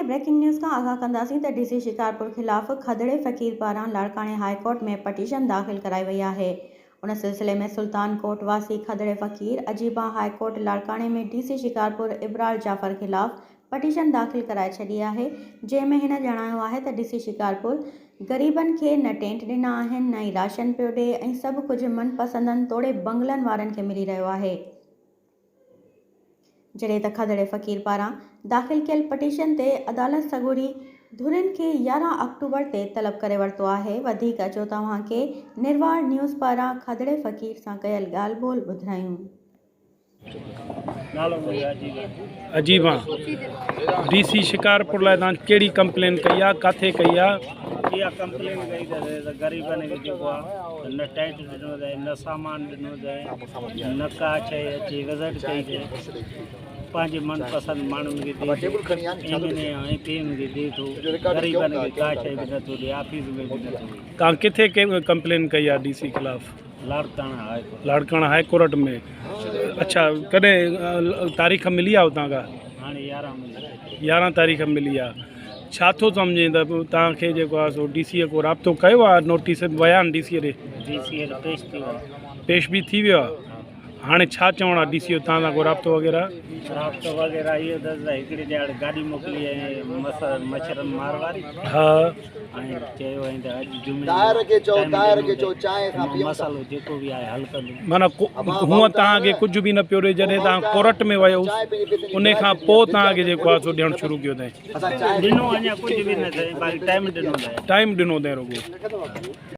Breaking news का आगाह कंदासीं त डीसी शिकारपुर खिलाफ़ खदड़े फ़कीर पारां लाड़काणे हाई कोर्ट में पटिशन दाख़िल कराई वई आहे। उन सिलसिले में सुल्तान कोट वासी खदड़े फ़कीर अजीबा हाई कोर्ट लाड़काणे में डीसी शिकारपुर इब्रार जाफ़र खिलाफ़ पटिशन दाख़िल कराए छॾी आहे, जंहिंमें हिन ॼाणायो आहे त डीसी शिकारपुर ग़रीबनि खे न टेंट ॾिना आहिनि, न ई राशन पियो ॾिए ऐं सभु कुझु मनपसंदनि तोड़े बंगलनि वारनि खे मिली रहियो आहे। जॾहिं त खदड़े फ़कीर पारां दाख़िल कयल पटिशन ते अदालत सॻोरी धुरियुनि खे 11 अक्टूबर ते तलब करे वरितो आहे। वधीक अचो तव्हां खे निर्वार न्यूज़ पारां खदड़े फ़कीर सां कयल ॻाल्हि ॿोल ॿुधायूं। अजीबा डीसी शिकारपुर लाइ तव्हां कहिड़ी कंप्लेन कई आहे, किथे कई आहे? इहा कंप्लेन कई त ग़रीबनि खे जेको आहे न टेंट ॾिनो अथई, न सामान ॾिनो अथई, न का शइ अची विज़िट कई अथई, पंहिंजे मनपसंदि माण्हुनि खे एमएलए ऐं पीएम खे ॾिए थो, ग़रीबनि खे का शइ बि नथो ॾिए, ऑफिस में बि नथो ॾिए। तव्हां किथे कंप्लेन कई आहे डीसी खिलाफ़? लाड़काणा हाई कोर्ट में। अच्छा, कॾहिं तारीख़ मिली आहे हुतां खां? हाणे 11 तारीख़ मिली आहे। छा थो सम्झे त तव्हांखे जेको आहे सो डीसीअ को राब्तो कयो आहे? नोटिस विया आहिनि डीसीअ ॾे? डीसीअ पेश थी वियो, पेश बि थी वियो आहे। हाणे छा चवणु आहे डीसीअ तव्हां सां को राब्तो वग़ैरह? राब्तो वग़ैरह इहो त हिकिड़ी ॼाण गाॾी मोकिली ऐं मच्छरनि मारवारी। हा, ऐं चयो ऐं त अॼु जुमे मसालो जेको बि आहे हल कंदो। माना हूअं तव्हांखे कुझु बि न पियो ॾिए, जॾहिं तव्हां कोर्ट में वियोसि उन खां पोइ तव्हांखे जेको आहे सो ॾियणु शुरू कयो अथई? ॾिनो अञा कुझु बि न अथई, बाक़ी टाइम ॾिनो अथई। टाइम ॾिनो अथई रुॻो।